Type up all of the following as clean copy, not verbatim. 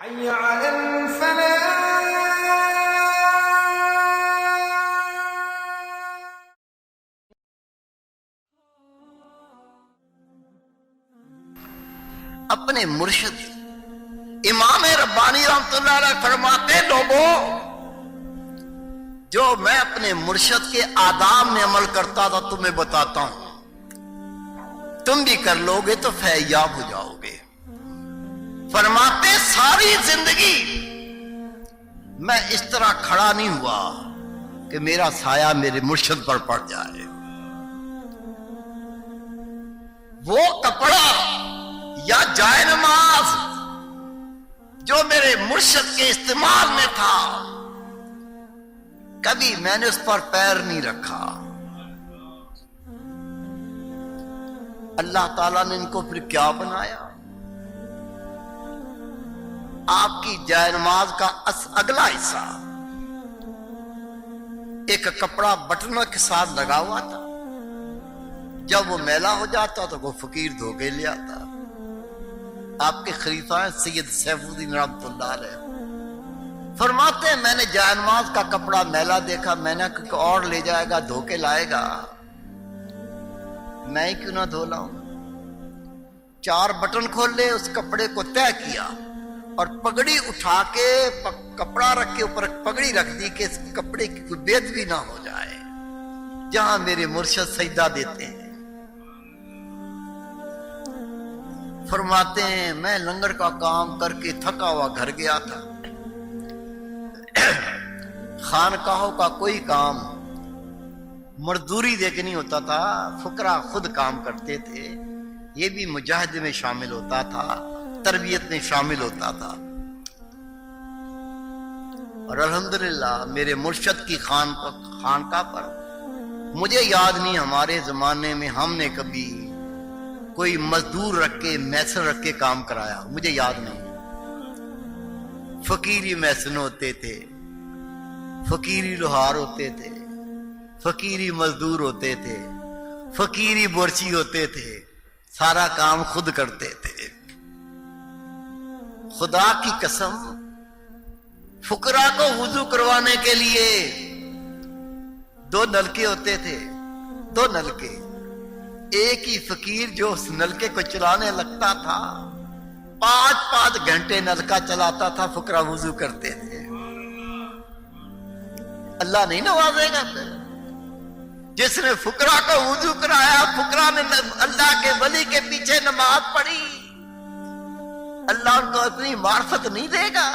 حي على الفلاح. اپنے مرشد امام ربانی رحمتہ اللہ علیہ فرماتے لوگوں جو میں اپنے مرشد کے آداب میں عمل کرتا تھا تمہیں بتاتا ہوں، تم بھی کر لو گے تو فیضیاب ہو جاؤ گے۔ فرماتے ساری زندگی میں اس طرح کھڑا نہیں ہوا کہ میرا سایہ میرے مرشد پر پڑ جائے۔ وہ کپڑا یا جائے نماز جو میرے مرشد کے استعمال میں تھا کبھی میں نے اس پر پیر نہیں رکھا۔ اللہ تعالیٰ نے ان کو پھر کیا بنایا؟ آپ کی جائے نماز کا اگلا حصہ ایک کپڑا بٹنوں کے ساتھ لگا ہوا تھا، جب وہ میلا ہو جاتا تو وہ فقیر دھو کے لے آتا۔ آپ کے خلیفہ ہیں سید سیف الدین رحمۃ اللہ علیہ، فرماتے ہیں میں نے جائے نماز کا کپڑا میلا دیکھا، میں نے کوئی اور لے جائے گا دھو کے لائے گا، میں ہی کیوں نہ دھو لاؤں۔ 4 بٹن کھول لے، اس کپڑے کو طے کیا اور پگڑی اٹھا کے کپڑا رکھ کے اوپر پگڑی رکھ دی کہ اس کپڑے کی کوئی بے ادبی نہ ہو جائے جہاں میرے مرشد سجدہ دیتے ہیں۔ فرماتے ہیں میں لنگر کا کام کر کے تھکا ہوا گھر گیا تھا، خانقاہوں کا کوئی کام مزدوری دے کے نہیں ہوتا تھا، فقراء خود کام کرتے تھے، یہ بھی مجاہدے میں شامل ہوتا تھا، تربیت میں شامل ہوتا تھا۔ اور الحمدللہ میرے مرشد کی خانقاہ پر مجھے یاد نہیں ہمارے زمانے میں ہم نے کبھی کوئی مزدور رکھ کے میسن رکھ کے کام کرایا، مجھے یاد نہیں۔ فقیری میسن ہوتے تھے، فقیری لوہار ہوتے تھے، فقیری مزدور ہوتے تھے، فقیری برچی ہوتے تھے، سارا کام خود کرتے تھے۔ خدا کی قسم فقراء کو وضو کروانے کے لیے 2 نلکے ہوتے تھے، 2 نلکے، ایک ہی فقیر جو اس نلکے کو چلانے لگتا تھا 5 گھنٹے نلکا چلاتا تھا، فقراء وضو کرتے تھے۔ اللہ نہیں نوازے گا پھر؟ جس نے فقراء کو وضو کرایا، فقراء نے اللہ کے ولی کے پیچھے نماز پڑھی، اللہ ان کو اپنی معرفت نہیں دے گا؟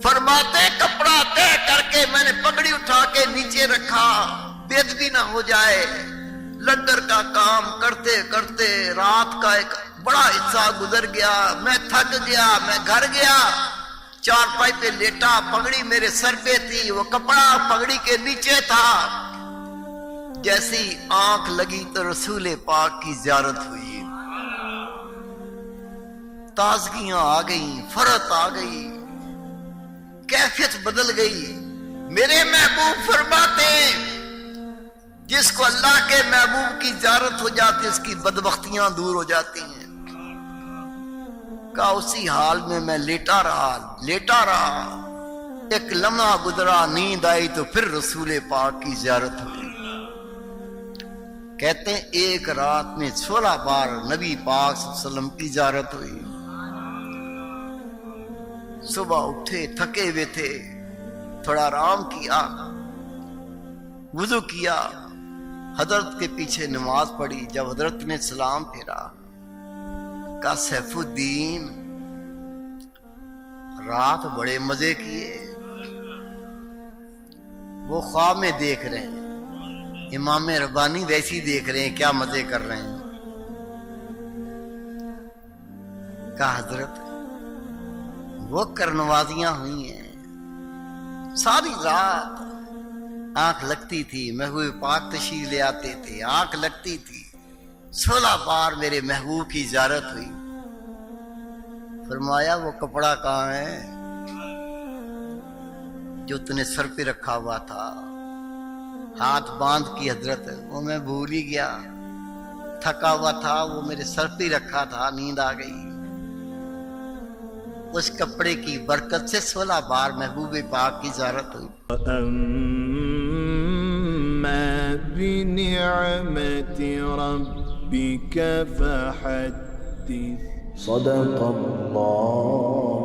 فرماتے کپڑا طے کر کے میں نے پگڑی اٹھا کے نیچے رکھا، بے ادبی نہ ہو جائے۔ لنگر کا کام کرتے کرتے رات کا ایک بڑا حصہ گزر گیا، میں تھک گیا، میں گھر گیا، چارپائی پہ لیٹا، پگڑی میرے سر پہ تھی، وہ کپڑا پگڑی کے نیچے تھا۔ جیسی آنکھ لگی تو رسول پاک کی زیارت ہوئی، تازگیاں آ گئیں، فرحت آ گئی، کیفیت بدل گئی۔ میرے محبوب فرماتے جس کو اللہ کے محبوب کی زیارت ہو جاتی اس کی بدبختیاں دور ہو جاتی ہیں۔ کہا اسی حال میں لیٹا رہا، ایک لمحہ گزرا، نیند آئی تو پھر رسول پاک کی زیارت ہوئی۔ کہتے ہیں ایک رات میں 16 بار نبی پاک صلی اللہ علیہ وسلم کی زیارت ہوئی۔ صبح اٹھے تھکے ہوئے تھے، تھوڑا آرام کیا، وضو کیا، حضرت کے پیچھے نماز پڑھی۔ جب حضرت نے سلام پھیرا کہا سیف الدین رات بڑے مزے کیے۔ وہ خواب میں دیکھ رہے ہیں، امام ربانی ویسی دیکھ رہے ہیں، کیا مزے کر رہے ہیں۔ کہا حضرت وہ کرنوازیاں ہوئی ہیں، ساری رات آنکھ لگتی تھی، محبوب پاک تشریف لے آتے تھے، آنکھ لگتی تھی، 16 بار میرے محبوب کی زیارت ہوئی۔ فرمایا وہ کپڑا کہاں ہے جو تُو نے سر پہ رکھا ہوا تھا؟ ہاتھ باندھ کی حضرت، وہ میں بھول ہی گیا، تھکا ہوا تھا، وہ میرے سر پہ رکھا تھا، نیند آ گئی۔ اس کپڑے کی برکت سے 16 بار محبوب پاک کی زیارت ہوئی. وأما بنعمة ربك فحدث. صدق الله.